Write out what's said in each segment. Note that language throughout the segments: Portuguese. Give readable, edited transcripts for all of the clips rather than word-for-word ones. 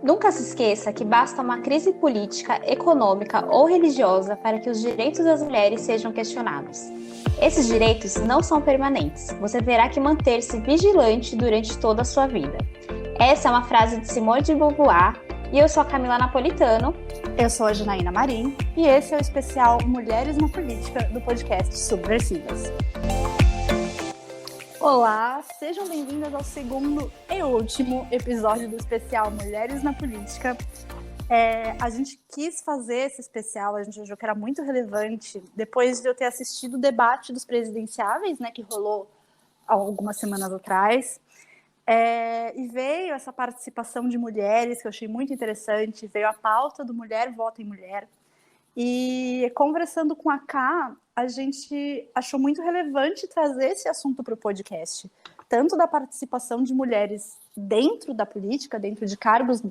Nunca se esqueça que basta uma crise política, econômica ou religiosa para que os direitos das mulheres sejam questionados. Esses direitos não são permanentes. Você terá que manter-se vigilante durante toda a sua vida. Essa é uma frase de Simone de Beauvoir e eu sou a Camila Napolitano. Eu sou a Janaína Marim e esse é o especial Mulheres na Política do podcast Subversivas. Olá, sejam bem-vindas ao segundo e último episódio do especial Mulheres na Política. A gente quis fazer esse especial, a gente achou que era muito relevante, depois de eu ter assistido o debate dos presidenciáveis, né, que rolou há algumas semanas atrás. E veio essa participação de mulheres, que eu achei muito interessante, veio a pauta do Mulher Vota em Mulher. E conversando com a Ká, a gente achou muito relevante trazer esse assunto para o podcast, tanto da participação de mulheres dentro da política, dentro de cargos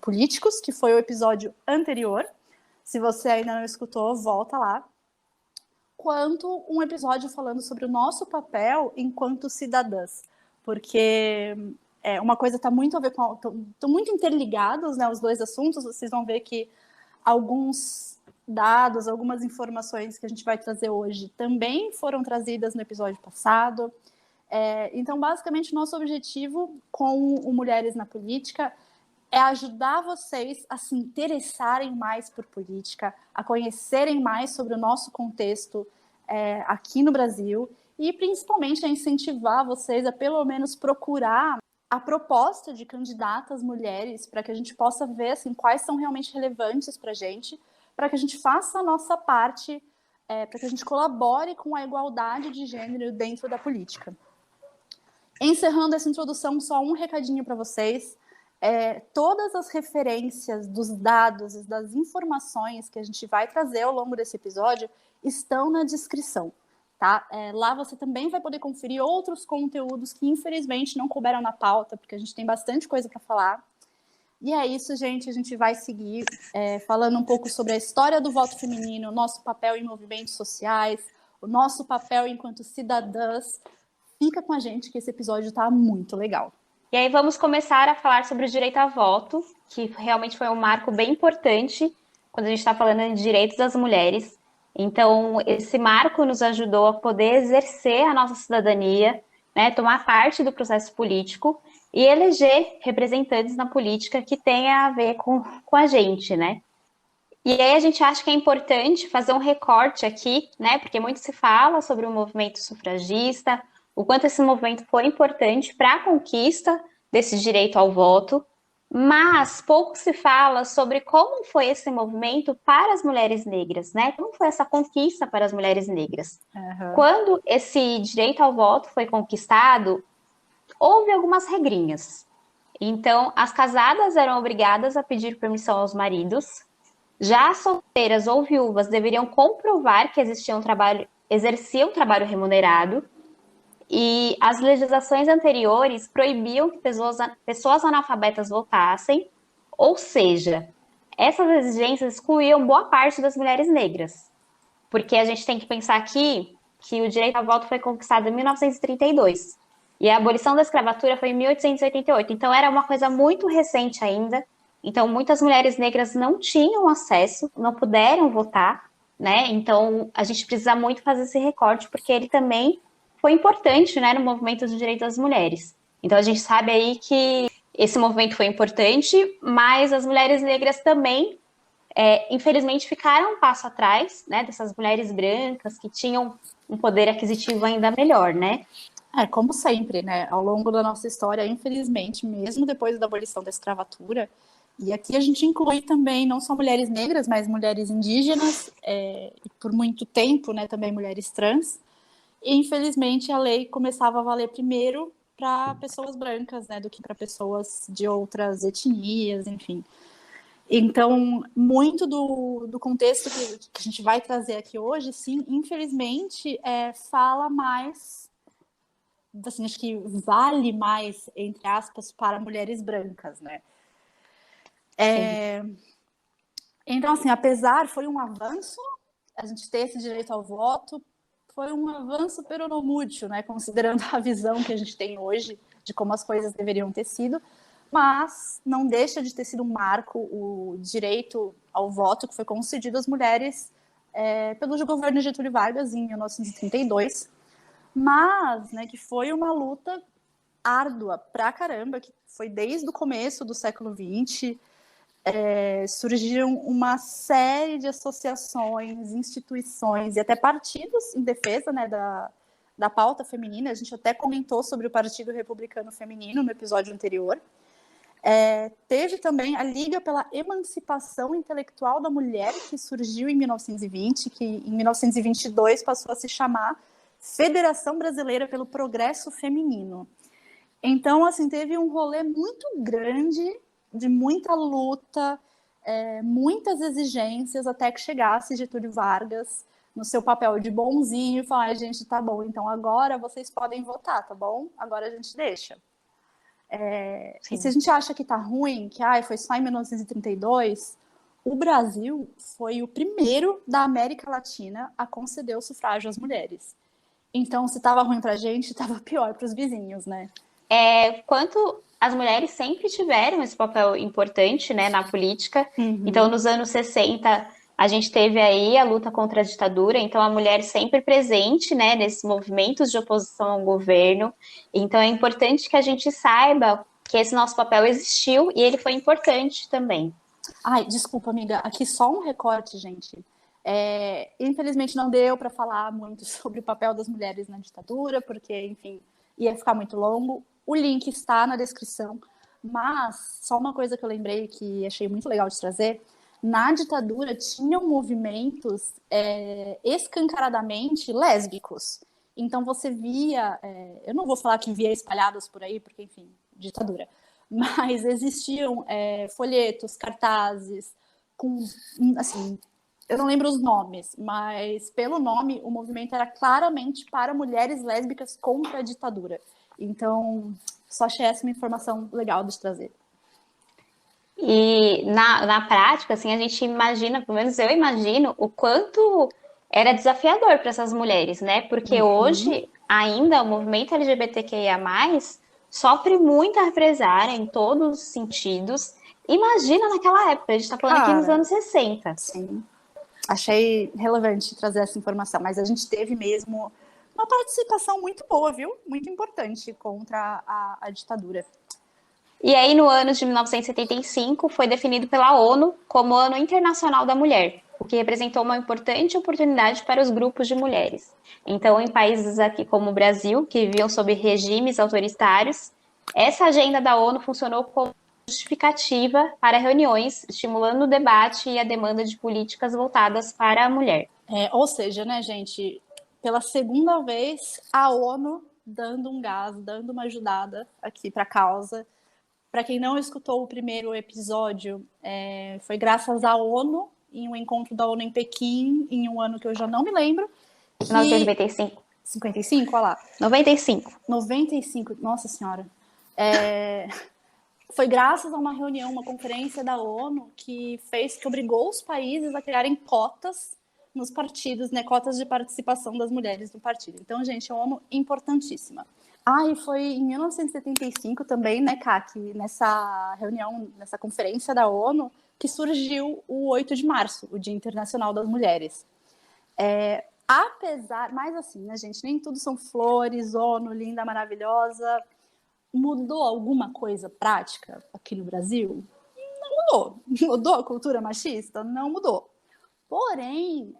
políticos, que foi o episódio anterior. Se você ainda não escutou, volta lá. Quanto um episódio falando sobre o nosso papel enquanto cidadãs. Porque uma coisa está muito a ver com... Estão muito interligados, né, os dois assuntos. Vocês vão ver que alguns dados, algumas informações que a gente vai trazer hoje também foram trazidas no episódio passado. Então, basicamente, nosso objetivo com o Mulheres na Política é ajudar vocês a se interessarem mais por política, a conhecerem mais sobre o nosso contexto aqui no Brasil e, principalmente, a incentivar vocês a, pelo menos, procurar a proposta de candidatas mulheres para que a gente possa ver assim, quais são realmente relevantes para a gente, para que a gente faça a nossa parte, para que a gente colabore com a igualdade de gênero dentro da política. Encerrando essa introdução, só um recadinho para vocês. Todas as referências dos dados e das informações que a gente vai trazer ao longo desse episódio estão na descrição. Tá? Lá você também vai poder conferir outros conteúdos que, infelizmente, não couberam na pauta, porque a gente tem bastante coisa para falar. E é isso, gente. A gente vai seguir falando um pouco sobre a história do voto feminino, o nosso papel em movimentos sociais, o nosso papel enquanto cidadãs. Fica com a gente que esse episódio está muito legal. E aí vamos começar a falar sobre o direito a voto, que realmente foi um marco bem importante quando a gente está falando de direitos das mulheres. Então, esse marco nos ajudou a poder exercer a nossa cidadania, né, tomar parte do processo político e eleger representantes na política que tenha a ver com a gente, né? E aí a gente acha que é importante fazer um recorte aqui, né, porque muito se fala sobre o movimento sufragista, o quanto esse movimento foi importante para a conquista desse direito ao voto, mas pouco se fala sobre como foi esse movimento para as mulheres negras, né? Como foi essa conquista para as mulheres negras? Uhum. Quando esse direito ao voto foi conquistado, houve algumas regrinhas. Então, as casadas eram obrigadas a pedir permissão aos maridos, já as solteiras ou viúvas deveriam comprovar que exerciam trabalho remunerado, e as legislações anteriores proibiam que pessoas analfabetas votassem, ou seja, essas exigências excluíam boa parte das mulheres negras, porque a gente tem que pensar aqui que o direito ao voto foi conquistado em 1932 e a abolição da escravatura foi em 1888, então era uma coisa muito recente ainda, então muitas mulheres negras não tinham acesso, não puderam votar, né? Então a gente precisa muito fazer esse recorte, porque ele também foi importante, né, no movimento dos direitos das mulheres. Então a gente sabe aí que esse movimento foi importante, mas as mulheres negras também, infelizmente, ficaram um passo atrás, né, dessas mulheres brancas que tinham um poder aquisitivo ainda melhor, né? Como sempre, né, ao longo da nossa história, infelizmente, mesmo depois da abolição da escravatura, e aqui a gente inclui também não só mulheres negras, mas mulheres indígenas, e por muito tempo, né, também mulheres trans. E, infelizmente, a lei começava a valer primeiro para pessoas brancas, né, do que para pessoas de outras etnias, enfim. Então, muito do contexto que a gente vai trazer aqui hoje, sim, infelizmente, fala mais, assim, acho que vale mais, entre aspas, para mulheres brancas, né? Então, assim, apesar, foi um avanço a gente ter esse direito ao voto, foi um avanço peronomútil, né, considerando a visão que a gente tem hoje de como as coisas deveriam ter sido, mas não deixa de ter sido um marco o direito ao voto que foi concedido às mulheres pelo governo Getúlio Vargas em 1932, mas, né, que foi uma luta árdua pra caramba, que foi desde o começo do século XX. Surgiram uma série de associações, instituições e até partidos em defesa, né, da pauta feminina. A gente até comentou sobre o Partido Republicano Feminino no episódio anterior. Teve também a Liga pela Emancipação Intelectual da Mulher, que surgiu em 1920, que em 1922 passou a se chamar Federação Brasileira pelo Progresso Feminino. Então, assim, teve um rolê muito grande, de muita luta, muitas exigências, até que chegasse Getúlio Vargas no seu papel de bonzinho e falar, gente, tá bom, então agora vocês podem votar, tá bom? Agora a gente deixa. E se a gente acha que tá ruim, que foi só em 1932, o Brasil foi o primeiro da América Latina a conceder o sufrágio às mulheres. Então, se tava ruim pra gente, tava pior pros vizinhos, né? Quanto as mulheres sempre tiveram esse papel importante, né, na política. Então, nos anos 60, a gente teve aí a luta contra a ditadura, então a mulher sempre presente, né, nesses movimentos de oposição ao governo. Então, é importante que a gente saiba que esse nosso papel existiu e ele foi importante também. Ai, desculpa, amiga, aqui só um recorte, gente. Infelizmente não deu para falar muito sobre o papel das mulheres na ditadura, porque, enfim, ia ficar muito longo. O link está na descrição, mas só uma coisa que eu lembrei que achei muito legal de trazer: na ditadura tinham movimentos escancaradamente lésbicos. Então você via, eu não vou falar que via espalhados por aí, porque, enfim, ditadura, mas existiam folhetos, cartazes, com, assim, eu não lembro os nomes, mas pelo nome o movimento era claramente para mulheres lésbicas contra a ditadura. Então, só achei essa uma informação legal de trazer. E na prática, assim, a gente imagina, pelo menos eu imagino, o quanto era desafiador para essas mulheres, né? Porque hoje, ainda, o movimento LGBTQIA+, sofre muita represária em todos os sentidos. Imagina naquela época, a gente está falando aqui nos anos 60. Sim, achei relevante trazer essa informação, mas a gente teve mesmo uma participação muito boa, viu? Muito importante contra a ditadura. E aí, no ano de 1975, foi definido pela ONU como Ano Internacional da Mulher, o que representou uma importante oportunidade para os grupos de mulheres. Então, em países aqui como o Brasil, que viviam sob regimes autoritários, essa agenda da ONU funcionou como justificativa para reuniões, estimulando o debate e a demanda de políticas voltadas para a mulher. Ou seja, né, gente, pela segunda vez, a ONU dando um gás, dando uma ajudada aqui para a causa. Para quem não escutou o primeiro episódio, foi graças à ONU, em um encontro da ONU em Pequim, em um ano que eu já não me lembro. 1995. 55, olha lá. 95. 95, nossa senhora. Foi graças a uma reunião, uma conferência da ONU, que obrigou os países a criarem cotas nos partidos, né, cotas de participação das mulheres no partido. Então, gente, a ONU importantíssima. E foi em 1975 também, né, Kaki, nessa reunião, nessa conferência da ONU, que surgiu o 8 de março, o Dia Internacional das Mulheres. Mas assim, né, gente, nem tudo são flores, ONU, linda, maravilhosa. Mudou alguma coisa prática aqui no Brasil? Não mudou. Mudou a cultura machista? Não mudou. Porém,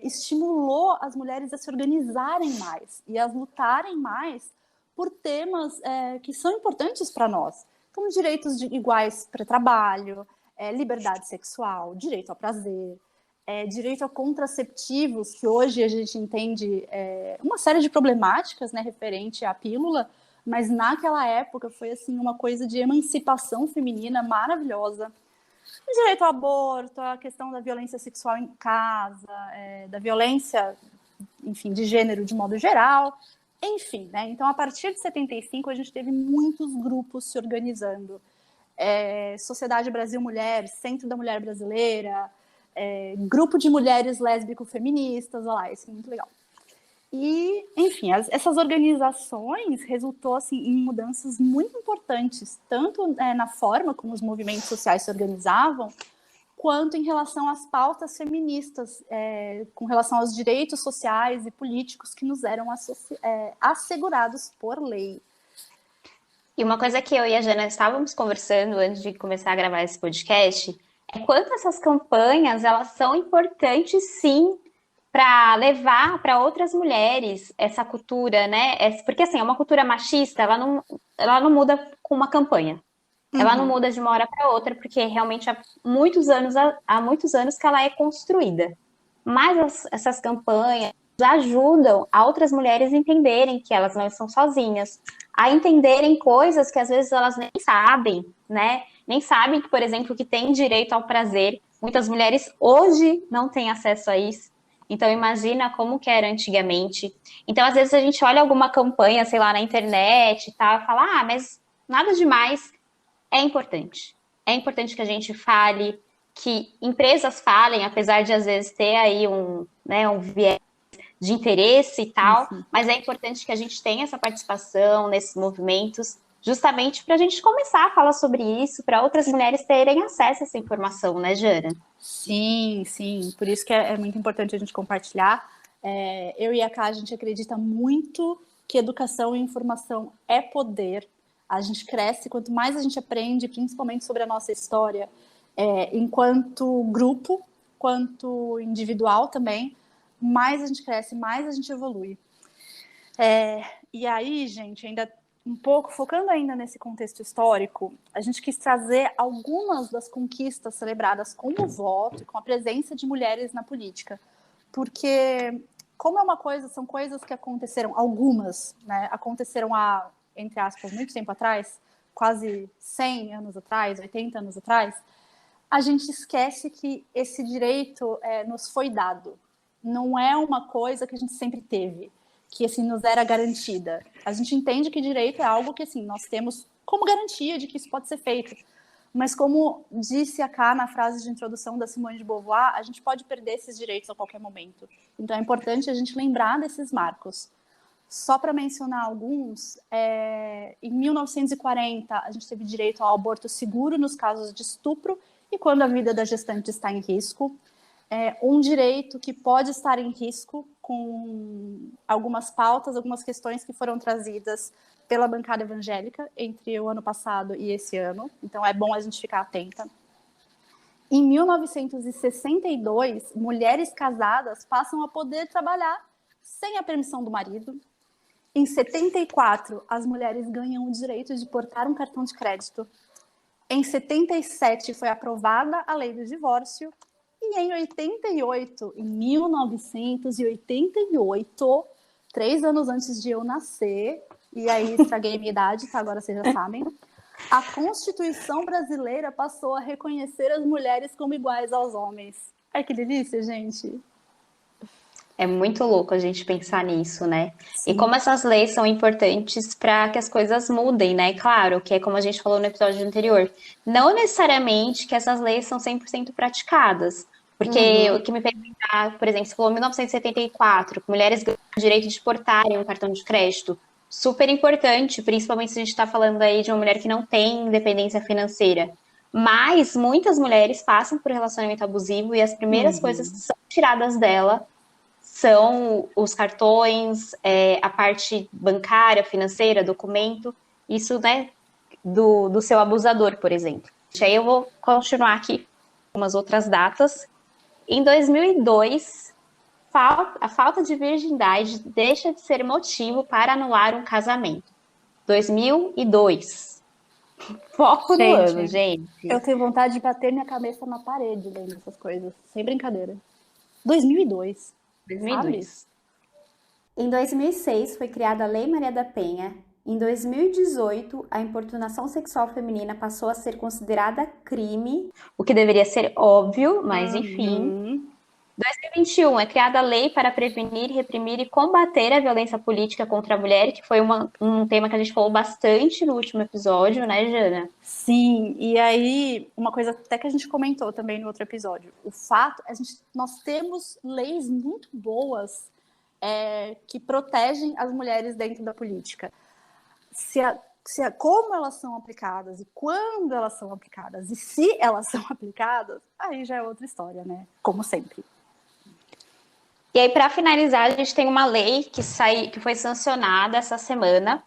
estimulou as mulheres a se organizarem mais e a lutarem mais por temas que são importantes para nós, como direitos iguais para trabalho, liberdade sexual, direito ao prazer, direito a contraceptivos, que hoje a gente entende uma série de problemáticas, né, referente à pílula, mas naquela época foi assim uma coisa de emancipação feminina maravilhosa. O direito ao aborto, a questão da violência sexual em casa, da violência, enfim, de gênero de modo geral. Enfim, né? Então, a partir de 75, a gente teve muitos grupos se organizando. Sociedade Brasil Mulher, Centro da Mulher Brasileira, Grupo de Mulheres Lésbico-Feministas, olha lá, isso é muito legal. E, enfim, essas organizações resultou assim, em mudanças muito importantes, tanto na forma como os movimentos sociais se organizavam, quanto em relação às pautas feministas, com relação aos direitos sociais e políticos que nos eram assegurados por lei. E uma coisa que eu e a Jana estávamos conversando antes de começar a gravar esse podcast é quanto essas campanhas elas são importantes, sim, para levar para outras mulheres essa cultura, né? Porque assim, é uma cultura machista, ela não muda com uma campanha. Ela não muda de uma hora para outra, porque realmente há muitos anos que ela é construída. Mas essas campanhas ajudam a outras mulheres a entenderem que elas não estão sozinhas, a entenderem coisas que às vezes elas nem sabem, né? Nem sabem que, por exemplo, que tem direito ao prazer. Muitas mulheres hoje não têm acesso a isso. Então imagina como que era antigamente. Então às vezes a gente olha alguma campanha, sei lá, na internet e tal, e fala: "Ah, mas nada demais". É importante. É importante que a gente fale, que empresas falem, apesar de às vezes ter aí um viés de interesse e tal, mas é importante que a gente tenha essa participação nesses movimentos, justamente para a gente começar a falar sobre isso, para outras mulheres terem acesso a essa informação, né, Jana? Sim, sim. Por isso que é muito importante a gente compartilhar. Eu e a Ká, a gente acredita muito que educação e informação é poder. A gente cresce, quanto mais a gente aprende, principalmente sobre a nossa história, enquanto grupo, quanto individual também, mais a gente cresce, mais a gente evolui. E aí, gente, ainda um pouco, focando ainda nesse contexto histórico, a gente quis trazer algumas das conquistas celebradas com o voto e com a presença de mulheres na política. Porque, como é uma coisa, são coisas que aconteceram, algumas, né, aconteceram há, entre aspas, muito tempo atrás, quase 100 anos atrás, 80 anos atrás, a gente esquece que esse direito nos foi dado. Não é uma coisa que a gente sempre teve, que assim nos era garantida. A gente entende que direito é algo que assim nós temos como garantia de que isso pode ser feito. Mas como disse a Ká na frase de introdução da Simone de Beauvoir, a gente pode perder esses direitos a qualquer momento. Então é importante a gente lembrar desses marcos. Só para mencionar alguns, em 1940 a gente teve direito ao aborto seguro nos casos de estupro e quando a vida da gestante está em risco. Um direito que pode estar em risco com algumas pautas, algumas questões que foram trazidas pela bancada evangélica entre o ano passado e esse ano. Então é bom a gente ficar atenta. Em 1962, mulheres casadas passam a poder trabalhar sem a permissão do marido. Em 74, as mulheres ganham o direito de portar um cartão de crédito. Em 77, foi aprovada a lei do divórcio. E em 1988, 3 anos antes de eu nascer, e aí estraguei minha idade, tá? Agora vocês já sabem, a Constituição brasileira passou a reconhecer as mulheres como iguais aos homens. Ai, que delícia, gente! É muito louco a gente pensar nisso, né? Sim. E como essas leis são importantes para que as coisas mudem, né? Claro, que é como a gente falou no episódio anterior. Não necessariamente que essas leis são 100% praticadas. Porque o que me fez lembrar, por exemplo, você falou 1974, que mulheres ganham o direito de portarem um cartão de crédito. Super importante, principalmente se a gente está falando aí de uma mulher que não tem independência financeira. Mas muitas mulheres passam por relacionamento abusivo e as primeiras coisas que são tiradas dela são os cartões, a parte bancária, financeira, documento, isso, né, do seu abusador, por exemplo. E aí eu vou continuar aqui com umas outras datas. Em 2002, a falta de virgindade deixa de ser motivo para anular um casamento. 2002. Foco no ano, gente. Eu tenho vontade de bater minha cabeça na parede lendo essas coisas, sem brincadeira. 2002. 2002. Em 2006, foi criada a Lei Maria da Penha. Em 2018, a importunação sexual feminina passou a ser considerada crime. O que deveria ser óbvio, mas enfim. 2021, é criada a lei para prevenir, reprimir e combater a violência política contra a mulher, que foi um tema que a gente falou bastante no último episódio, né, Jana? Sim, e aí, uma coisa até que a gente comentou também no outro episódio, o fato, nós temos leis muito boas que protegem as mulheres dentro da política. Como elas são aplicadas e quando elas são aplicadas e se elas são aplicadas, aí já é outra história, né? Como sempre. E aí, para finalizar, a gente tem uma lei que foi sancionada essa semana,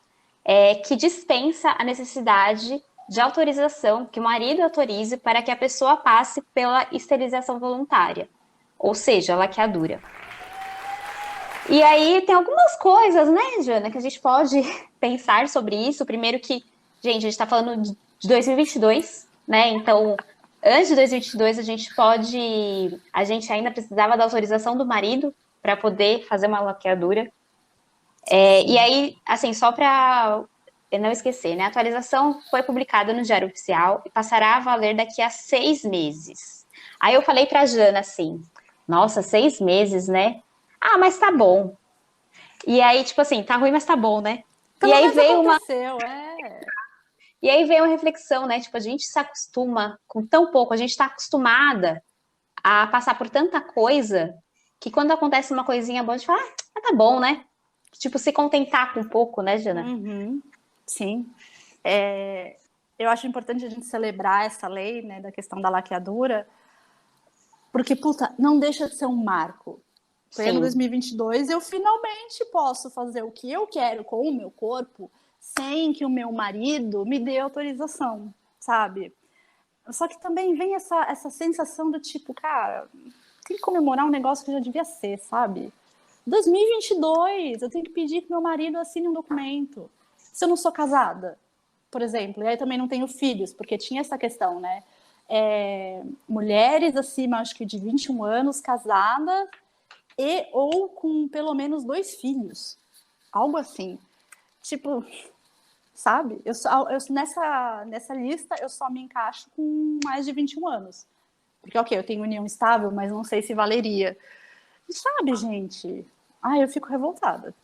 que dispensa a necessidade de autorização, que o marido autorize para que a pessoa passe pela esterilização voluntária, ou seja, a laqueadura. E aí tem algumas coisas, né, Jana, que a gente pode pensar sobre isso. Primeiro que, gente, a gente está falando de 2022, né? Então, antes de 2022, a gente ainda precisava da autorização do marido para poder fazer uma laqueadura. E aí, assim, só para não esquecer, né? A atualização foi publicada no Diário Oficial e passará a valer daqui a 6 meses. Aí eu falei para a Jana assim, nossa, 6 meses, né? Ah, mas tá bom. E aí, tipo assim, tá ruim, mas tá bom, né? Pelo e aí menos veio aconteceu, E aí veio uma reflexão, né? Tipo, a gente se acostuma com tão pouco, a gente tá acostumada a passar por tanta coisa que quando acontece uma coisinha boa, a gente fala, tá bom, né? Tipo, se contentar com pouco, né, Jana? Uhum. Sim. Eu acho importante a gente celebrar essa lei, né, da questão da laqueadura, porque, puta, não deixa de ser um marco. Pleno 2022, eu finalmente posso fazer o que eu quero com o meu corpo sem que o meu marido me dê autorização, sabe? Só que também vem essa sensação do tipo, cara, tem que comemorar um negócio que já devia ser, sabe? 2022, eu tenho que pedir que meu marido assine um documento. Se eu não sou casada, por exemplo, e aí também não tenho filhos, porque tinha essa questão, né? Mulheres acima, acho que de 21 anos, casadas, ou com pelo menos 2 filhos. Algo assim. Tipo, sabe? Nessa lista, eu só me encaixo com mais de 21 anos. Porque, ok, eu tenho união estável, mas não sei se valeria. E sabe, gente? Eu fico revoltada.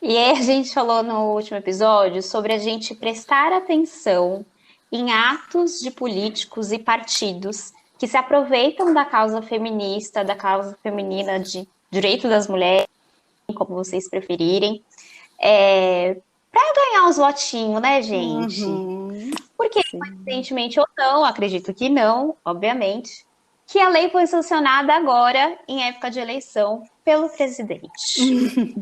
E aí a gente falou no último episódio sobre a gente prestar atenção em atos de políticos e partidos que se aproveitam da causa feminista, da causa feminina de direito das mulheres, como vocês preferirem, para ganhar os votinhos, né, gente? Uhum. Porque, coincidentemente ou não, acredito que não, obviamente, que a lei foi sancionada agora, em época de eleição, pelo presidente.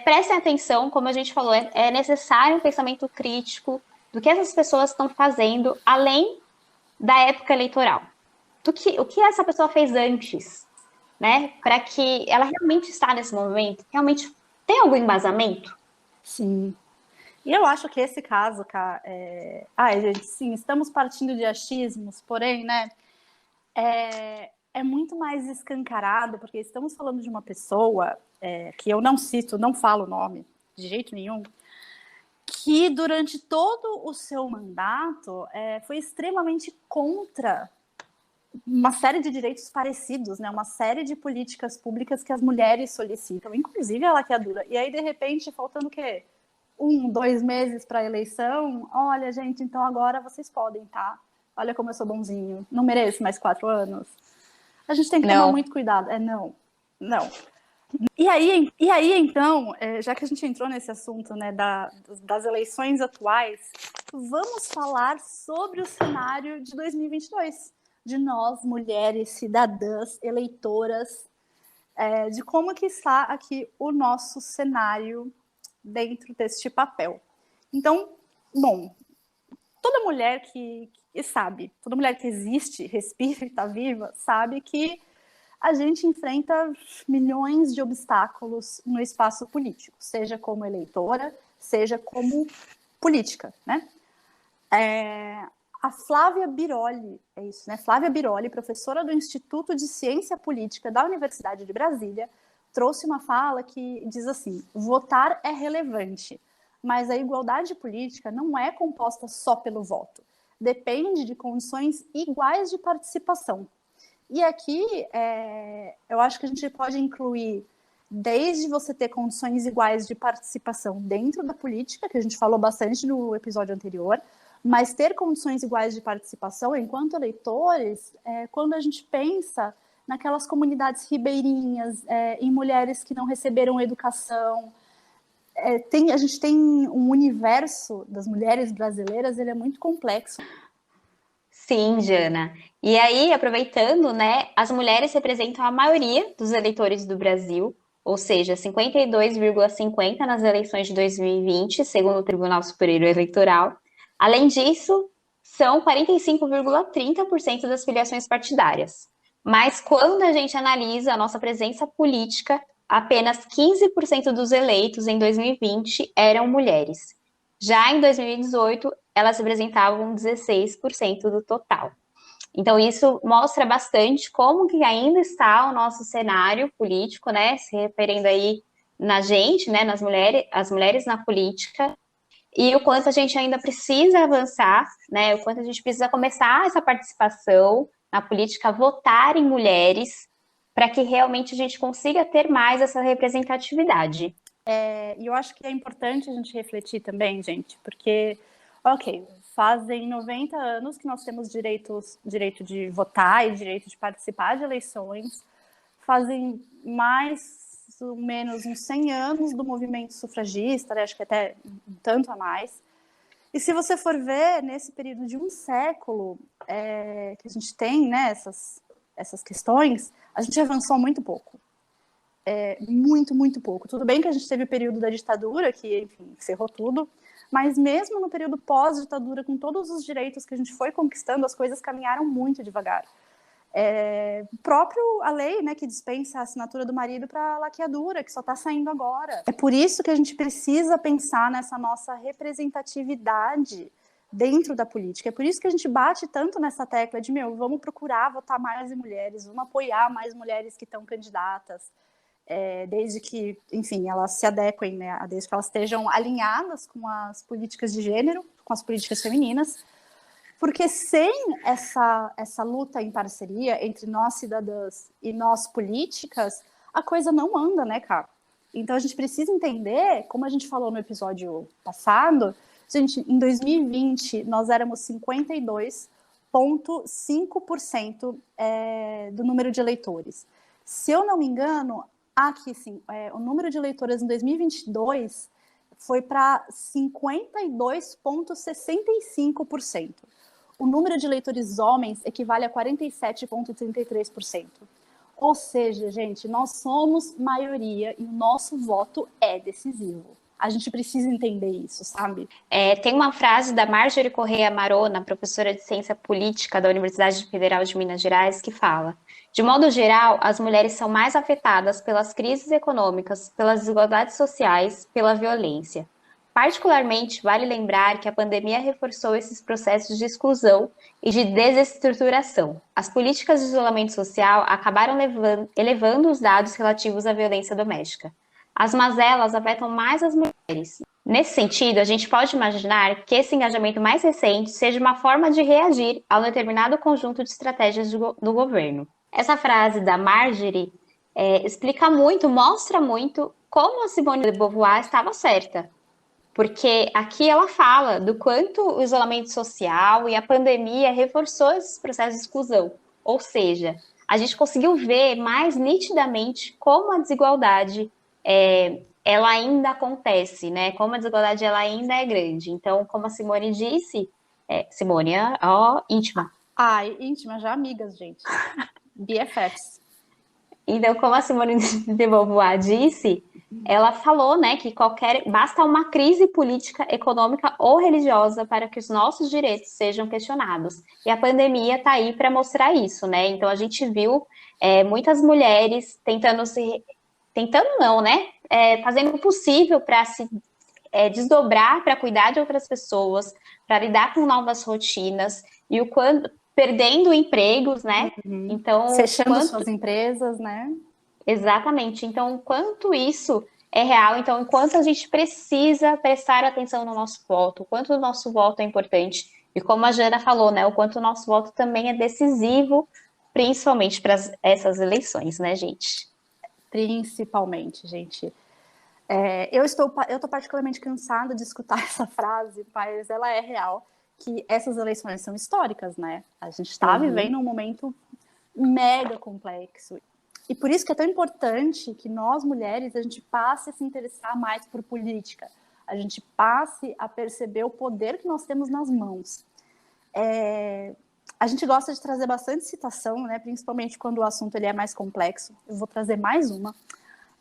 Prestem atenção, como a gente falou, é necessário um pensamento crítico do que essas pessoas estão fazendo, além da época eleitoral. O que essa pessoa fez antes, né? Para que ela realmente está nesse movimento, realmente tem algum embasamento? Sim. E eu acho que esse caso, cara, gente, sim, estamos partindo de achismos, porém, né, é muito mais escancarado, porque estamos falando de uma pessoa que eu não cito, não falo o nome de jeito nenhum, que durante todo o seu mandato foi extremamente contra uma série de direitos parecidos, né? Uma série de políticas públicas que as mulheres solicitam, inclusive a laqueadura. E aí, de repente, faltando o quê? 1, 2 meses para a eleição, olha, gente, então agora vocês podem, tá? Olha como eu sou bonzinho, não mereço mais 4 anos. A gente tem que tomar muito cuidado. Não. E aí então, já que a gente entrou nesse assunto, né, das eleições atuais, vamos falar sobre o cenário de 2022, de nós, mulheres, cidadãs, eleitoras, de como que está aqui o nosso cenário dentro deste papel. Então, bom, toda mulher que sabe, toda mulher que existe, respira e está viva, sabe que a gente enfrenta milhões de obstáculos no espaço político, seja como eleitora, seja como política, né? A Flávia Biroli, é isso, né? Flávia Biroli, professora do Instituto de Ciência Política da Universidade de Brasília, trouxe uma fala que diz assim: votar é relevante, mas a igualdade política não é composta só pelo voto. Depende de condições iguais de participação. E aqui, eu acho que a gente pode incluir desde você ter condições iguais de participação dentro da política, que a gente falou bastante no episódio anterior, mas ter condições iguais de participação enquanto eleitores, quando a gente pensa naquelas comunidades ribeirinhas, em mulheres que não receberam educação. A gente tem um universo das mulheres brasileiras, ele é muito complexo. Sim, Jana. E aí, aproveitando, né, as mulheres representam a maioria dos eleitores do Brasil, ou seja, 52,50% nas eleições de 2020, segundo o Tribunal Superior Eleitoral. Além disso, são 45,30% das filiações partidárias. Mas quando a gente analisa a nossa presença política, apenas 15% dos eleitos em 2020 eram mulheres. Já em 2018, elas representavam 16% do total. Então, isso mostra bastante como que ainda está o nosso cenário político, né? Se referindo aí na gente, né? As mulheres na política, e o quanto a gente ainda precisa avançar, né? O quanto a gente precisa começar essa participação na política, votar em mulheres, para que realmente a gente consiga ter mais essa representatividade. E eu acho que é importante a gente refletir também, gente, porque, ok, fazem 90 anos que nós temos direito de votar e direito de participar de eleições, fazem mais ou menos uns 100 anos do movimento sufragista, né? Acho que até um tanto a mais. E se você for ver, nesse período de um século que a gente tem, né, essas questões, a gente avançou muito pouco. Muito, muito pouco. Tudo bem que a gente teve o período da ditadura, que, enfim, ferrou tudo, mas mesmo no período pós-ditadura, com todos os direitos que a gente foi conquistando, as coisas caminharam muito devagar. A lei, né, que dispensa a assinatura do marido para a laqueadura, que só está saindo agora. É por isso que a gente precisa pensar nessa nossa representatividade dentro da política. É por isso que a gente bate tanto nessa tecla de, vamos procurar votar mais em mulheres, vamos apoiar mais mulheres que estão candidatas, desde que, enfim, elas se adequem, né, desde que elas estejam alinhadas com as políticas de gênero, com as políticas femininas, porque sem essa luta em parceria entre nós cidadãs e nós políticas, a coisa não anda, né, cara? Então a gente precisa entender, como a gente falou no episódio passado, gente, em 2020 nós éramos 52,5% do número de eleitores. Se eu não me engano, aqui sim, o número de eleitores em 2022 foi para 52,65%. O número de eleitores homens equivale a 47,33%. Ou seja, gente, nós somos maioria e o nosso voto é decisivo. A gente precisa entender isso, sabe? Tem uma frase da Marjorie Correia Marona, professora de Ciência Política da Universidade Federal de Minas Gerais, que fala: de modo geral, as mulheres são mais afetadas pelas crises econômicas, pelas desigualdades sociais, pela violência. Particularmente, vale lembrar que a pandemia reforçou esses processos de exclusão e de desestruturação. As políticas de isolamento social acabaram elevando os dados relativos à violência doméstica. As mazelas afetam mais as mulheres. Nesse sentido, a gente pode imaginar que esse engajamento mais recente seja uma forma de reagir a um determinado conjunto de estratégias do governo. Essa frase da Marjorie explica muito, mostra muito como a Simone de Beauvoir estava certa. Porque aqui ela fala do quanto o isolamento social e a pandemia reforçou esses processos de exclusão. Ou seja, a gente conseguiu ver mais nitidamente como a desigualdade ela ainda acontece, né? Como a desigualdade ela ainda é grande. Então, como a Simone disse, Simone, íntima. Íntima, já amigas, gente. BFFs. Então, como a Simone de Beauvoir disse, ela falou, né, que basta uma crise política, econômica ou religiosa para que os nossos direitos sejam questionados. E a pandemia está aí para mostrar isso, né? Então a gente viu muitas mulheres fazendo o possível para se desdobrar, para cuidar de outras pessoas, para lidar com novas rotinas e perdendo empregos, né? Uhum. Então, fechando suas empresas, né? Exatamente. Então, quanto isso é real, então, enquanto a gente precisa prestar atenção no nosso voto, o quanto o nosso voto é importante, e como a Jana falou, né, o quanto o nosso voto também é decisivo, principalmente para essas eleições, né, gente? Principalmente, gente. Eu estou particularmente cansada de escutar essa frase, mas ela é real, que essas eleições são históricas, né? A gente está vivendo um momento mega complexo. E por isso que é tão importante que nós, mulheres, a gente passe a se interessar mais por política, a gente passe a perceber o poder que nós temos nas mãos. A gente gosta de trazer bastante citação, né, principalmente quando o assunto ele é mais complexo. Eu vou trazer mais uma.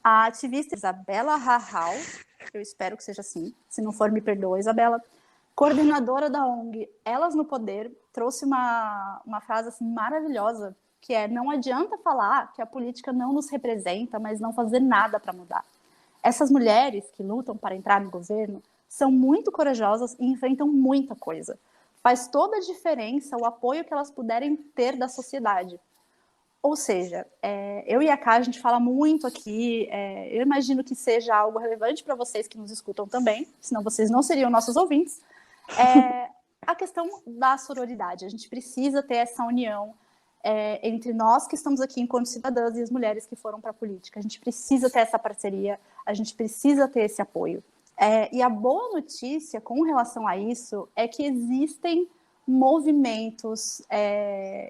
A ativista Isabela Rahal, eu espero que seja assim, se não for, me perdoa, Isabela, coordenadora da ONG Elas no Poder, trouxe uma frase assim, maravilhosa, que é: não adianta falar que a política não nos representa, mas não fazer nada para mudar. Essas mulheres que lutam para entrar no governo são muito corajosas e enfrentam muita coisa. Faz toda a diferença o apoio que elas puderem ter da sociedade. Ou seja, eu e a Ká, a gente fala muito aqui, eu imagino que seja algo relevante para vocês que nos escutam também, senão vocês não seriam nossos ouvintes, a questão da sororidade. A gente precisa ter essa união entre nós que estamos aqui enquanto cidadãs e as mulheres que foram para a política. A gente precisa ter essa parceria, a gente precisa ter esse apoio. E a boa notícia com relação a isso é que existem movimentos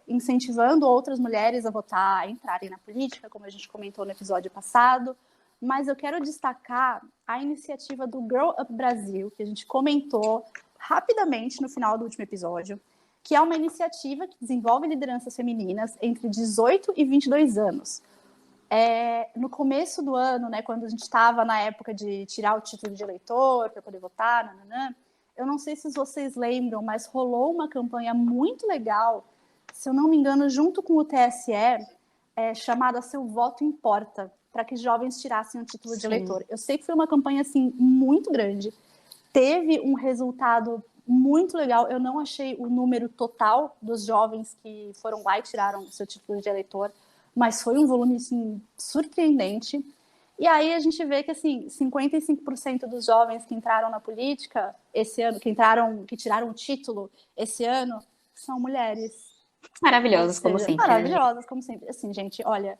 incentivando outras mulheres a votar, a entrarem na política, como a gente comentou no episódio passado, mas eu quero destacar a iniciativa do Girl Up Brasil, que a gente comentou rapidamente no final do último episódio, que é uma iniciativa que desenvolve lideranças femininas entre 18 e 22 anos. No começo do ano, né, quando a gente estava na época de tirar o título de eleitor para poder votar, nananã, eu não sei se vocês lembram, mas rolou uma campanha muito legal, se eu não me engano, junto com o TSE, chamada Seu Voto Importa, para que jovens tirassem o título de eleitor. Eu sei que foi uma campanha assim, muito grande, teve um resultado muito legal. Eu não achei o número total dos jovens que foram lá e tiraram o seu título de eleitor, mas foi um volume assim, surpreendente. E aí a gente vê que assim, 55% dos jovens que entraram na política esse ano, que tiraram o título esse ano, são mulheres. Maravilhosas, como sempre. Maravilhosas, como sempre. Assim, gente, olha,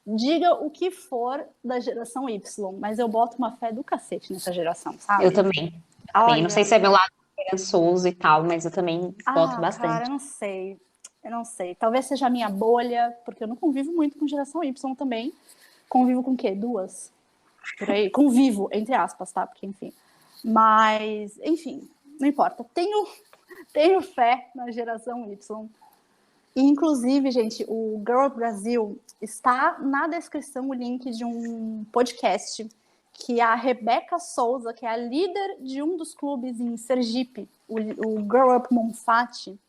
diga o que for da geração Y, mas eu boto uma fé do cacete nessa geração, sabe? Eu também. Olha, não sei se é meu lado esperançoso e tal, mas eu também boto bastante. Cara, eu não sei. Talvez seja a minha bolha, porque eu não convivo muito com geração Y também. Convivo com o quê? 2? Por aí. Convivo, entre aspas, tá? Porque, enfim. Mas, enfim, não importa. Tenho fé na geração Y. E, inclusive, gente, o Girl Brasil está na descrição o link de um podcast que a Rebeca Souza, que é a líder de um dos clubes em Sergipe, o Girl Up Monfatti,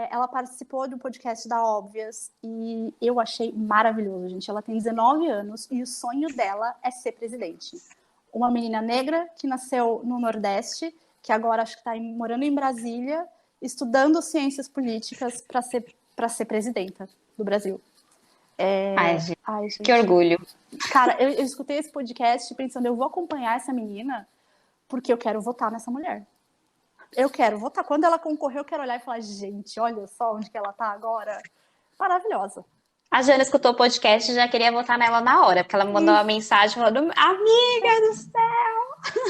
ela participou do podcast da Óbvias e eu achei maravilhoso, gente. Ela tem 19 anos e o sonho dela é ser presidente. Uma menina negra que nasceu no Nordeste, que agora acho que está morando em Brasília, estudando ciências políticas para ser presidenta do Brasil. Ai, gente, que orgulho. Cara, eu escutei esse podcast pensando, eu vou acompanhar essa menina porque eu quero votar nessa mulher. Eu quero votar. Quando ela concorreu, eu quero olhar e falar, gente, olha só onde que ela tá agora. Maravilhosa. A Jana escutou o podcast e já queria votar nela na hora, porque ela me mandou uma mensagem falando, amiga do céu!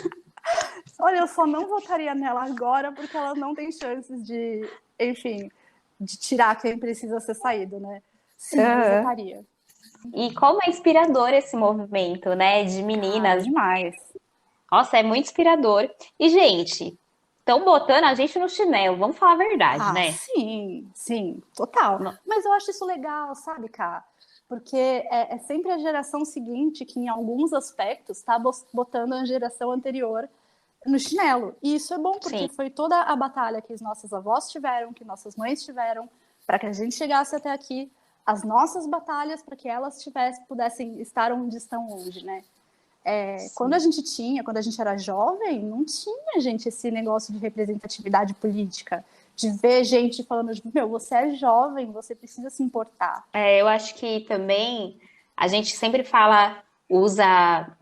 Olha, eu só não votaria nela agora porque ela não tem chances de, enfim, de tirar quem precisa ser saído, né? Sim, eu votaria. E como é inspirador esse movimento, né? De meninas. Demais. Nossa, é muito inspirador. E, gente, estão botando a gente no chinelo, vamos falar a verdade, né? Sim, total. Não. Mas eu acho isso legal, sabe, Ká? Porque é sempre a geração seguinte que, em alguns aspectos, está botando a geração anterior no chinelo. E isso é bom, porque foi toda a batalha que as nossas avós tiveram, que nossas mães tiveram, para que a gente chegasse até aqui, as nossas batalhas para que elas pudessem estar onde estão hoje, né? Quando a gente era jovem, não tinha, gente, esse negócio de representatividade política, de ver gente falando, meu, você é jovem, você precisa se importar. Eu acho que também a gente sempre usa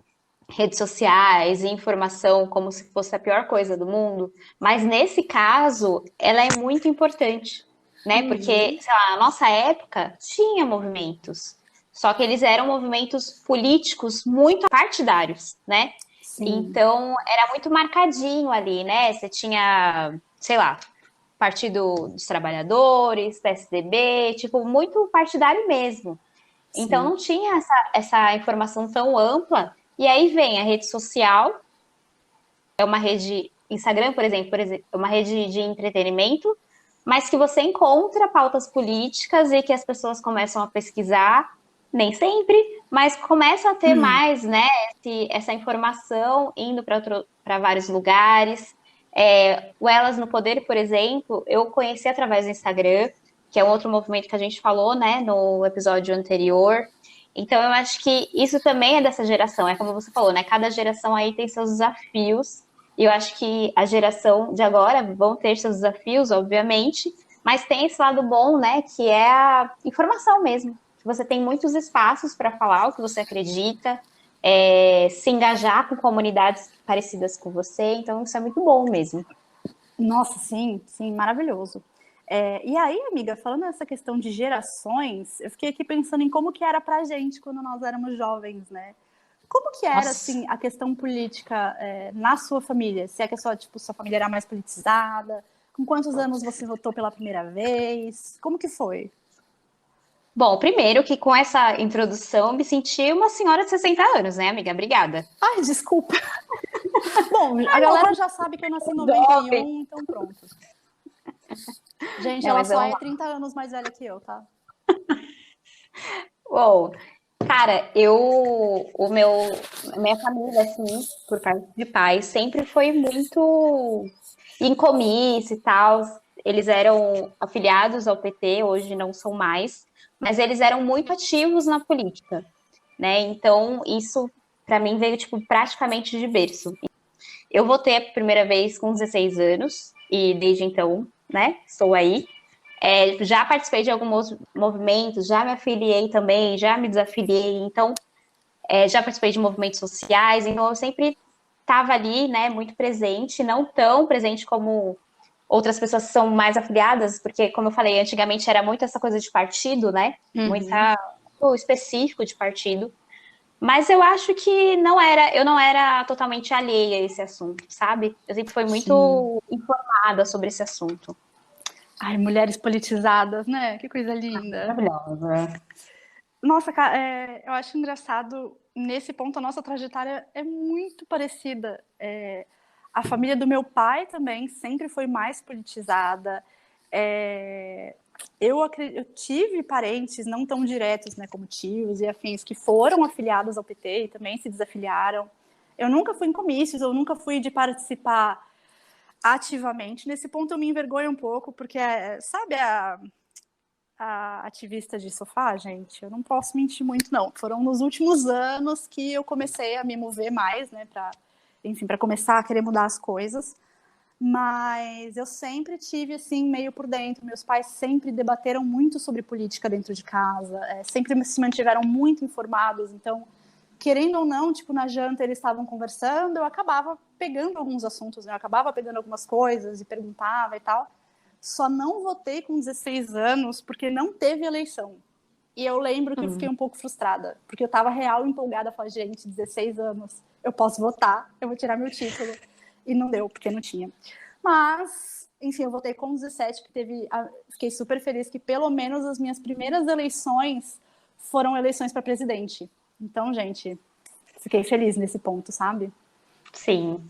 redes sociais e informação como se fosse a pior coisa do mundo, mas nesse caso, ela é muito importante, né? Porque, sei lá, na nossa época, tinha movimentos, só que eles eram movimentos políticos muito partidários, né? Sim. Então, era muito marcadinho ali, né? Você tinha, sei lá, Partido dos Trabalhadores, PSDB, tipo, muito partidário mesmo. Então Sim. não tinha essa informação tão ampla. E aí vem a rede social, é uma rede, Instagram, por exemplo, é uma rede de entretenimento, mas que você encontra pautas políticas e que as pessoas começam a pesquisar, nem sempre, mas começam a ter mais, né, essa informação indo para vários lugares. O Elas no Poder, por exemplo, eu conheci através do Instagram, que é um outro movimento que a gente falou, né, no episódio anterior. Então, eu acho que isso também é dessa geração, é como você falou, né? Cada geração aí tem seus desafios, e eu acho que a geração de agora vão ter seus desafios, obviamente, mas tem esse lado bom, né? Que é a informação mesmo. Que você tem muitos espaços para falar o que você acredita, se engajar com comunidades parecidas com você, então isso é muito bom mesmo. Nossa, sim, sim, maravilhoso. E aí, amiga, falando nessa questão de gerações, eu fiquei aqui pensando em como que era pra gente quando nós éramos jovens, né? Como que era, Nossa. assim, a questão política na sua família? Se é que a sua, tipo, sua família era mais politizada? Com quantos anos você votou pela primeira vez? Como que foi? Bom, primeiro que com essa introdução me senti uma senhora de 60 anos, né, amiga? Obrigada. Ai, desculpa. Bom, a galera já sabe que eu nasci em Jovem. 91, então pronto. Gente, Não, ela mas só vamos é lá. 30 anos mais velha que eu, tá? Bom, cara, minha família, assim, por parte de pai, sempre foi muito em comício e tal. Eles eram afiliados ao PT, hoje não são mais, mas eles eram muito ativos na política, né? Então, isso para mim veio tipo praticamente de berço. Eu votei a primeira vez com 16 anos e desde então, né, estou aí. Já participei de alguns movimentos, já me afiliei também, já me desafiliei, então já participei de movimentos sociais, então eu sempre estava ali, né, muito presente, não tão presente como outras pessoas que são mais afiliadas, porque, como eu falei, antigamente era muito essa coisa de partido, né, Uhum. muito específico de partido, mas eu acho que eu não era totalmente alheia a esse assunto, sabe? Eu sempre fui Sim. muito informada sobre esse assunto. Ai, mulheres politizadas, né? Que coisa linda. Maravilhosa. Nossa, cara, eu acho engraçado, nesse ponto, a nossa trajetória é muito parecida. A família do meu pai também sempre foi mais politizada. Eu tive parentes não tão diretos, né, como tios e afins, que foram afiliados ao PT e também se desafiliaram. Eu nunca fui em comícios, eu nunca fui de participar ativamente. Nesse ponto eu me envergonho um pouco, porque, sabe a ativista de sofá, gente? Eu não posso mentir muito, não. Foram nos últimos anos que eu comecei a me mover mais, né, para começar a querer mudar as coisas. Mas eu sempre tive, assim, meio por dentro. Meus pais sempre debateram muito sobre política dentro de casa, sempre se mantiveram muito informados. Então, querendo ou não, tipo, na janta eles estavam conversando, eu acabava pegando alguns assuntos, né? Eu acabava pegando algumas coisas e perguntava e tal. Só não votei com 16 anos porque não teve eleição. E eu lembro que eu fiquei um pouco frustrada, porque eu tava real empolgada, falei, gente, 16 anos, eu posso votar, eu vou tirar meu título. E não deu, porque não tinha. Mas, enfim, eu votei com 17, que fiquei super feliz que pelo menos as minhas primeiras eleições foram eleições para presidente. Então, gente, fiquei feliz nesse ponto, sabe? Sim.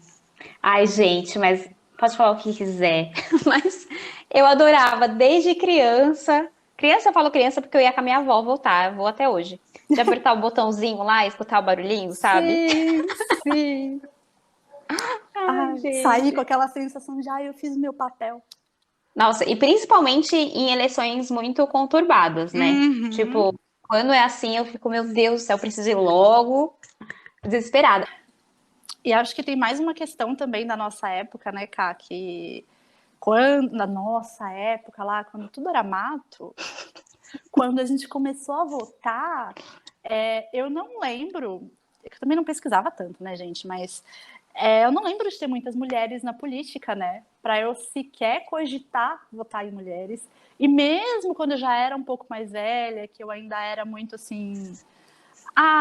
Ai, gente, mas pode falar o que quiser. Mas eu adorava desde criança. Criança, eu falo criança porque eu ia com a minha avó voltar, eu vou até hoje. De apertar o botãozinho lá e escutar o barulhinho, sabe? Sim, sim. Ai, Sair com gente. aquela sensação de, eu fiz o meu papel. Nossa, e principalmente em eleições muito conturbadas, né? Uhum. Tipo, quando é assim, eu fico, meu Deus do céu, eu preciso ir logo, desesperada. E acho que tem mais uma questão também da nossa época, né, Ká? Que quando, na nossa época lá, quando tudo era mato, quando a gente começou a votar, eu não lembro, eu também não pesquisava tanto, né, gente, mas eu não lembro de ter muitas mulheres na política, né, para eu sequer cogitar votar em mulheres. E mesmo quando eu já era um pouco mais velha, que eu ainda era muito assim,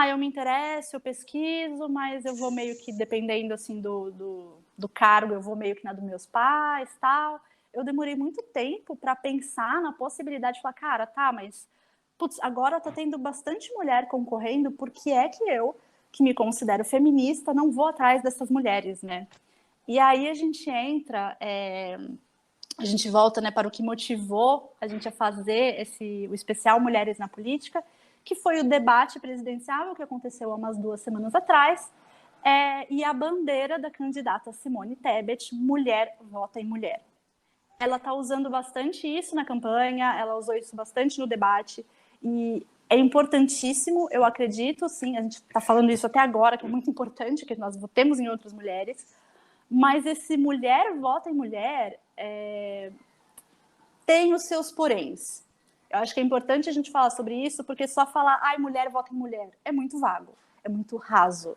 eu me interesso, eu pesquiso, mas eu vou meio que dependendo assim do cargo, eu vou meio que na dos meus pais, tal. Eu demorei muito tempo para pensar na possibilidade de falar, cara, tá, mas putz, agora tá tendo bastante mulher concorrendo, por que é que eu, que me considero feminista, não vou atrás dessas mulheres, né? E aí a gente entra, a gente volta, né, para o que motivou a gente a fazer o especial Mulheres na Política, que foi o debate presidencial que aconteceu há umas 2 semanas atrás, e a bandeira da candidata Simone Tebet, Mulher Vota em Mulher. Ela está usando bastante isso na campanha, ela usou isso bastante no debate, e é importantíssimo, eu acredito, sim, a gente está falando isso até agora, que é muito importante, que nós votemos em outras mulheres, mas esse mulher vota em mulher tem os seus poréns. Eu acho que é importante a gente falar sobre isso, porque só falar, ai, mulher vota em mulher, é muito vago, é muito raso.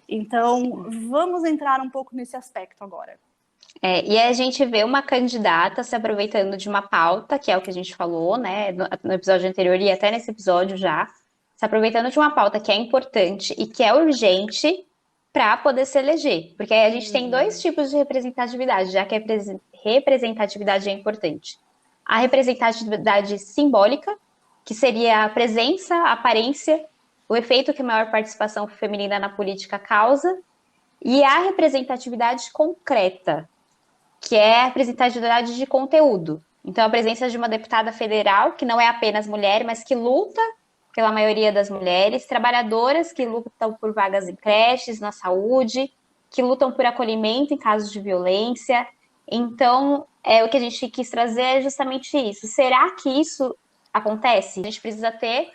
Então, vamos entrar um pouco nesse aspecto agora. E a gente vê uma candidata se aproveitando de uma pauta, que é o que a gente falou, né, no episódio anterior e até nesse episódio já, se aproveitando de uma pauta que é importante e que é urgente para poder se eleger. Porque aí a gente tem 2 tipos de representatividade, já que a representatividade é importante. A representatividade simbólica, que seria a presença, a aparência, o efeito que a maior participação feminina na política causa, e a representatividade concreta, que é a representatividade de conteúdo. Então, a presença de uma deputada federal, que não é apenas mulher, mas que luta pela maioria das mulheres, trabalhadoras que lutam por vagas em creches, na saúde, que lutam por acolhimento em casos de violência. Então, o que a gente quis trazer é justamente isso. Será que isso acontece? A gente precisa ter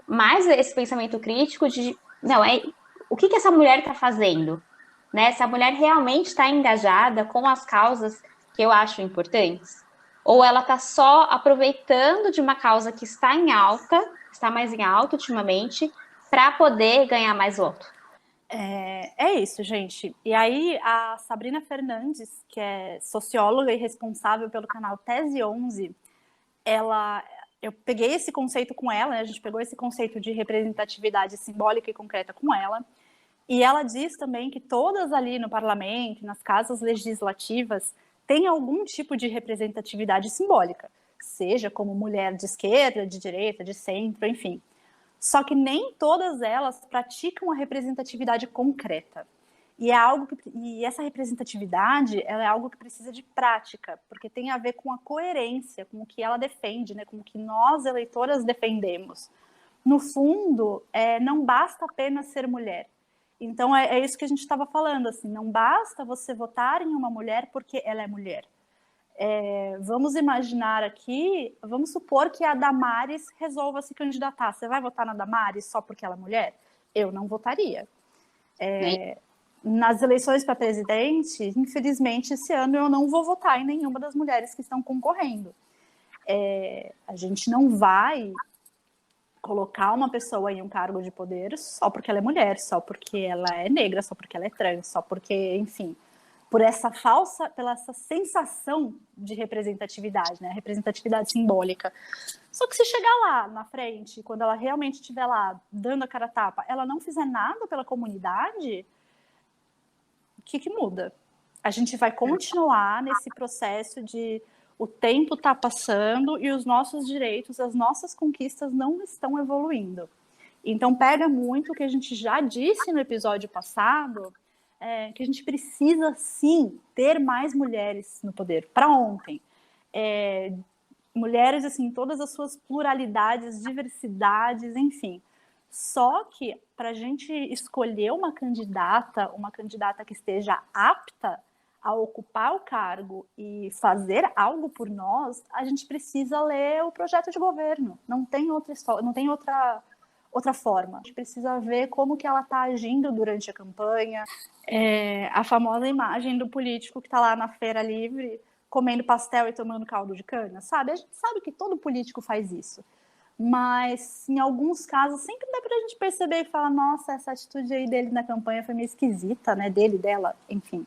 mais esse pensamento crítico de, não, o que essa mulher está fazendo? Né? Se a mulher realmente está engajada com as causas que eu acho importantes? Ou ela está só aproveitando de uma causa que está em alta, está mais em alta ultimamente, para poder ganhar mais voto? É isso, gente. E aí, a Sabrina Fernandes, que é socióloga e responsável pelo canal Tese 11, eu peguei esse conceito com ela, né? A gente pegou esse conceito de representatividade simbólica e concreta com ela, e ela diz também que todas ali no parlamento, nas casas legislativas, têm algum tipo de representatividade simbólica, seja como mulher de esquerda, de direita, de centro, enfim. Só que nem todas elas praticam a representatividade concreta. E essa representatividade, ela é algo que precisa de prática, porque tem a ver com a coerência, com o que ela defende, né, com o que nós, eleitoras, defendemos. No fundo, não basta apenas ser mulher. Então, é isso que a gente estava falando, assim, não basta você votar em uma mulher porque ela é mulher. Vamos imaginar aqui, vamos supor que a Damares resolva se candidatar. Você vai votar na Damares só porque ela é mulher? Eu não votaria. Nas eleições para presidente, infelizmente, esse ano eu não vou votar em nenhuma das mulheres que estão concorrendo. A gente não vai colocar uma pessoa em um cargo de poder só porque ela é mulher, só porque ela é negra, só porque ela é trans, só porque, enfim, pela essa sensação de representatividade, né? Representatividade simbólica. Só que se chegar lá na frente, quando ela realmente estiver lá dando a cara a tapa, ela não fizer nada pela comunidade, o que muda? A gente vai continuar nesse processo de o tempo está passando e os nossos direitos, as nossas conquistas não estão evoluindo. Então, pega muito o que a gente já disse no episódio passado, que a gente precisa, sim, ter mais mulheres no poder. Para ontem. Mulheres, assim, todas as suas pluralidades, diversidades, enfim. Só que, para a gente escolher uma candidata que esteja apta a ocupar o cargo e fazer algo por nós, a gente precisa ler o projeto de governo. Não tem outra história, não tem outra forma. A gente precisa ver como que ela está agindo durante a campanha. A famosa imagem do político que está lá na feira livre, comendo pastel e tomando caldo de cana, sabe? A gente sabe que todo político faz isso. Mas, em alguns casos, sempre dá para a gente perceber e falar, nossa, essa atitude aí dele na campanha foi meio esquisita, né? Dele, dela, enfim.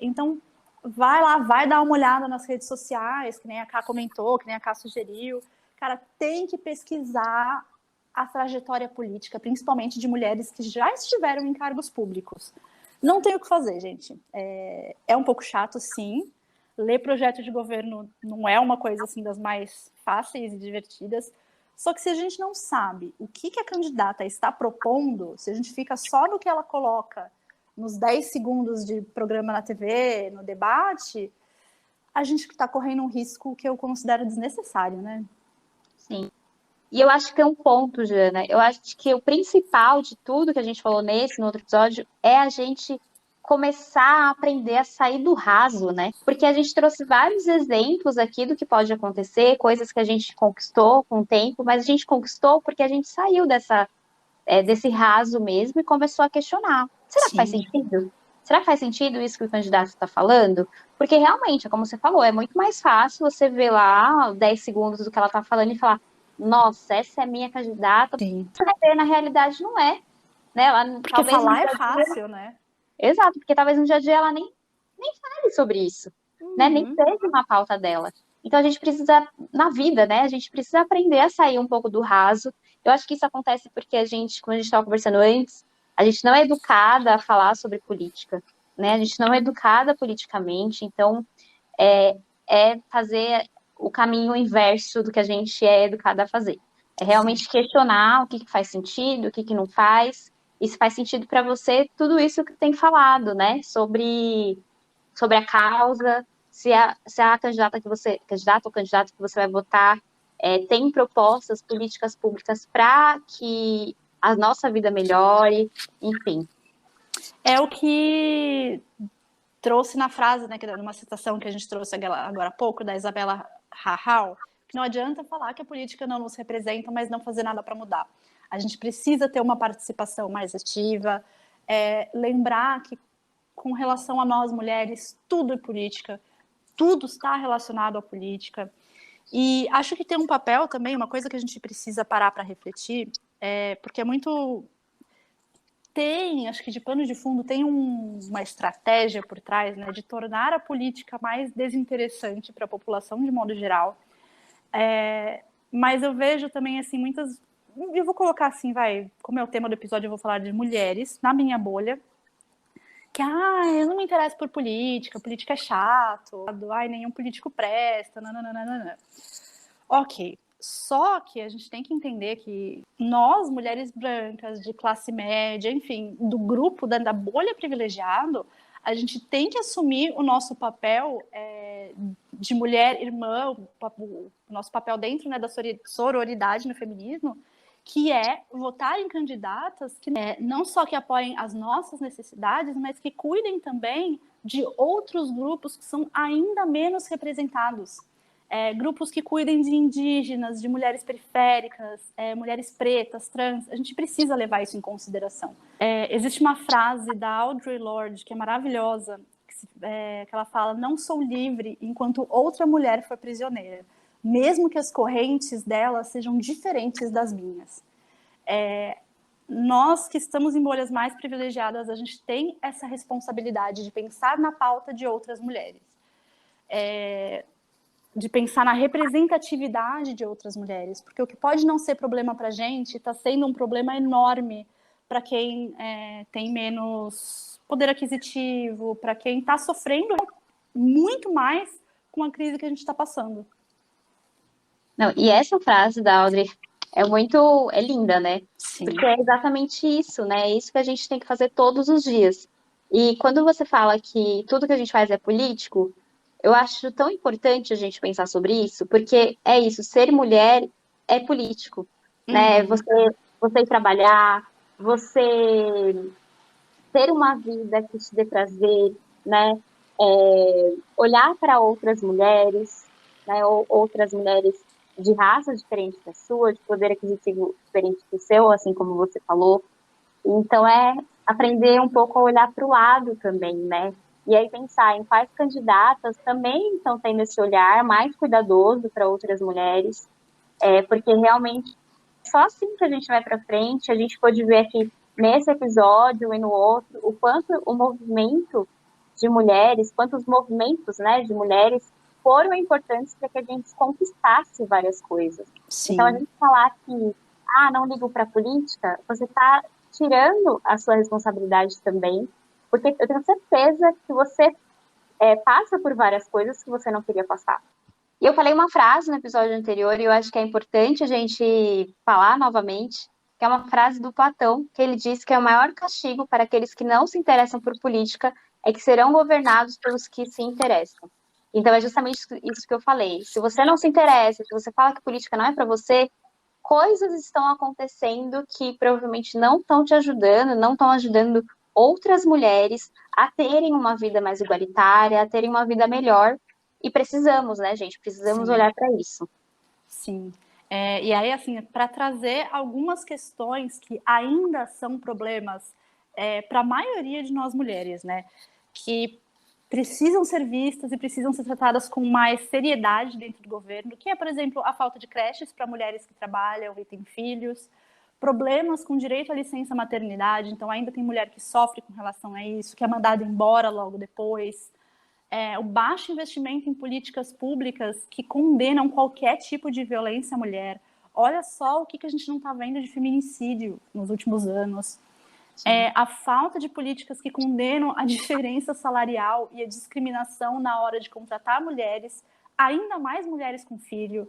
Então, vai lá, vai dar uma olhada nas redes sociais, que nem a Ká comentou, que nem a Ká sugeriu. Cara, tem que pesquisar a trajetória política, principalmente de mulheres que já estiveram em cargos públicos. Não tem o que fazer, gente. É um pouco chato, sim. Ler projeto de governo não é uma coisa assim das mais fáceis e divertidas. Só que se a gente não sabe o que a candidata está propondo, se a gente fica só no que ela coloca nos 10 segundos de programa na TV, no debate, a gente está correndo um risco que eu considero desnecessário, né? Sim. E eu acho que tem um ponto, Jana. Eu acho que o principal de tudo que a gente falou no outro episódio, é a gente começar a aprender a sair do raso, né? Porque a gente trouxe vários exemplos aqui do que pode acontecer, coisas que a gente conquistou com o tempo, mas a gente conquistou porque a gente saiu desse raso mesmo e começou a questionar. Será que faz Sim. sentido? Será que faz sentido isso que o candidato está falando? Porque realmente, como você falou, é muito mais fácil você ver lá 10 segundos do que ela está falando e falar: nossa, essa é a minha candidata. Sim. Você vai ver, na realidade, não é. Né? Ela, Porque falar é fácil, né? Exato, porque talvez no dia a dia ela nem fale sobre isso. Né? Nem seja uma pauta dela. Então a gente precisa, na vida, né? A gente precisa aprender a sair um pouco do raso. Eu acho que isso acontece porque a gente, como a gente estava conversando antes, a gente não é educada a falar sobre política, né? A gente não é educada politicamente, então é fazer o caminho inverso do que a gente é educada a fazer. É realmente questionar o que faz sentido, o que não faz, e se faz sentido para você tudo isso que tem falado, né? Sobre a causa, se a candidata ou candidato que você vai votar tem propostas políticas públicas para que a nossa vida melhore, enfim. É o que trouxe na frase, né, numa citação que a gente trouxe agora há pouco, da Isabela Rahal, que não adianta falar que a política não nos representa, mas não fazer nada para mudar. A gente precisa ter uma participação mais ativa, lembrar que, com relação a nós mulheres, tudo é política, tudo está relacionado à política. E acho que tem um papel também, uma coisa que a gente precisa parar para refletir, porque é muito... acho que de pano de fundo, tem uma estratégia por trás, né, de tornar a política mais desinteressante para a população de modo geral. Mas eu vejo também, assim, muitas... Eu vou colocar assim, como é o tema do episódio, eu vou falar de mulheres na minha bolha, que, eu não me interesso por política é chato, nenhum político presta, nananana. Ok, só que a gente tem que entender que nós, mulheres brancas, de classe média, enfim, do grupo da bolha privilegiado, a gente tem que assumir o nosso papel de mulher irmã, o nosso papel dentro, né, da sororidade no feminismo, que é votar em candidatas que não só que apoiem as nossas necessidades, mas que cuidem também de outros grupos que são ainda menos representados. Grupos que cuidem de indígenas, de mulheres periféricas, mulheres pretas, trans. A gente precisa levar isso em consideração. Existe uma frase da Audre Lorde que é maravilhosa, que ela fala: não sou livre enquanto outra mulher for prisioneira, mesmo que as correntes dela sejam diferentes das minhas. Nós que estamos em bolhas mais privilegiadas, a gente tem essa responsabilidade de pensar na pauta de outras mulheres. De pensar na representatividade de outras mulheres, porque o que pode não ser problema para a gente está sendo um problema enorme para quem tem menos poder aquisitivo, para quem está sofrendo muito mais com a crise que a gente está passando. Não, e essa frase da Audrey é linda, né? Sim. Porque é exatamente isso, né? É isso que a gente tem que fazer todos os dias. E quando você fala que tudo que a gente faz é político, eu acho tão importante a gente pensar sobre isso, porque é isso, ser mulher é político, né? Você ir trabalhar, você ter uma vida que te dê prazer, né? Olhar para outras mulheres, né? Ou outras mulheres de raça diferente da sua, de poder aquisitivo diferente do seu, assim como você falou. Então, aprender um pouco a olhar para o lado também, né? E aí pensar em quais candidatas também estão tendo esse olhar mais cuidadoso para outras mulheres, porque realmente só assim que a gente vai para frente. A gente pode ver aqui nesse episódio e no outro o quanto o movimento de mulheres, quantos movimentos, né, de mulheres foram importantes para que a gente conquistasse várias coisas. Sim. Então, a gente falar que, não ligo para a política, você está tirando a sua responsabilidade também Porque eu tenho certeza que você passa por várias coisas que você não queria passar. E eu falei uma frase no episódio anterior, e eu acho que é importante a gente falar novamente, que é uma frase do Platão, que ele diz que é o maior castigo para aqueles que não se interessam por política é que serão governados pelos que se interessam. Então é justamente isso que eu falei. Se você não se interessa, se você fala que política não é para você, coisas estão acontecendo que provavelmente não estão te ajudando, não estão ajudando outras mulheres a terem uma vida mais igualitária, a terem uma vida melhor. E precisamos, né, gente? Precisamos Sim. olhar para isso. Sim. E aí, assim, para trazer algumas questões que ainda são problemas para a maioria de nós mulheres, né? Que precisam ser vistas e precisam ser tratadas com mais seriedade dentro do governo, que é, por exemplo, a falta de creches para mulheres que trabalham e têm filhos, problemas com direito à licença maternidade, então ainda tem mulher que sofre com relação a isso, que é mandada embora logo depois, o baixo investimento em políticas públicas que condenam qualquer tipo de violência à mulher. Olha só o que a gente não está vendo de feminicídio nos últimos anos. A falta de políticas que condenam a diferença salarial e a discriminação na hora de contratar mulheres, ainda mais mulheres com filho.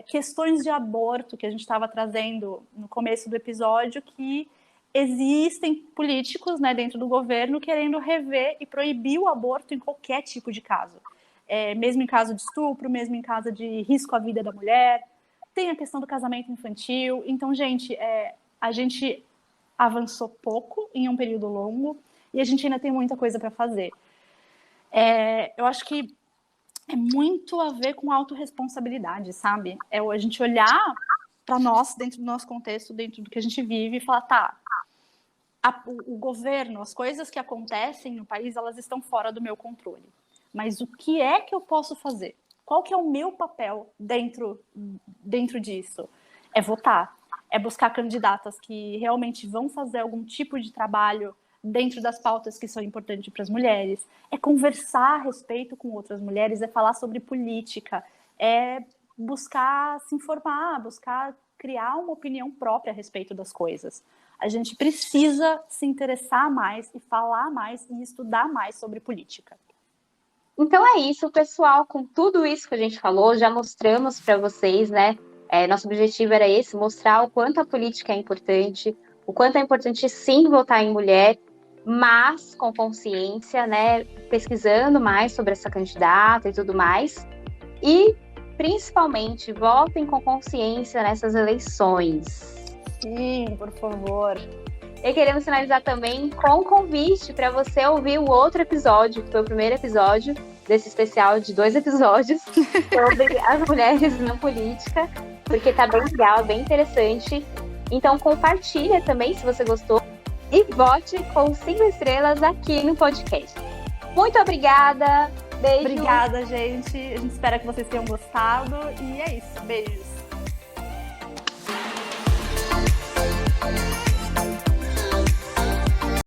Questões de aborto, que a gente estava trazendo no começo do episódio, que existem políticos, né, dentro do governo querendo rever e proibir o aborto em qualquer tipo de caso. Mesmo em caso de estupro, mesmo em caso de risco à vida da mulher. Tem a questão do casamento infantil. Então, gente, a gente avançou pouco em um período longo e a gente ainda tem muita coisa para fazer. Eu acho que é muito a ver com autorresponsabilidade, sabe? A gente olhar para nós, dentro do nosso contexto, dentro do que a gente vive e falar, tá, o governo, as coisas que acontecem no país, elas estão fora do meu controle. Mas o que é que eu posso fazer? Qual que é o meu papel dentro disso? É votar. É buscar candidatas que realmente vão fazer algum tipo de trabalho dentro das pautas que são importantes para as mulheres. É conversar a respeito com outras mulheres, é falar sobre política, é buscar se informar, buscar criar uma opinião própria a respeito das coisas. A gente precisa se interessar mais e falar mais e estudar mais sobre política. Então é isso, pessoal. Com tudo isso que a gente falou, já mostramos para vocês, né? Nosso objetivo era esse, mostrar o quanto a política é importante, o quanto é importante sim votar em mulher, mas com consciência, né? Pesquisando mais sobre essa candidata e tudo mais. E, principalmente, votem com consciência nessas eleições. Sim, por favor. E queremos finalizar também com um convite para você ouvir o outro episódio, que foi o primeiro episódio desse especial de 2 episódios sobre as mulheres na política, porque tá bem legal, bem interessante. Então compartilha também se você gostou e vote com 5 estrelas aqui no podcast. Muito obrigada, beijo. Obrigada, gente. A gente espera que vocês tenham gostado e é isso, beijos.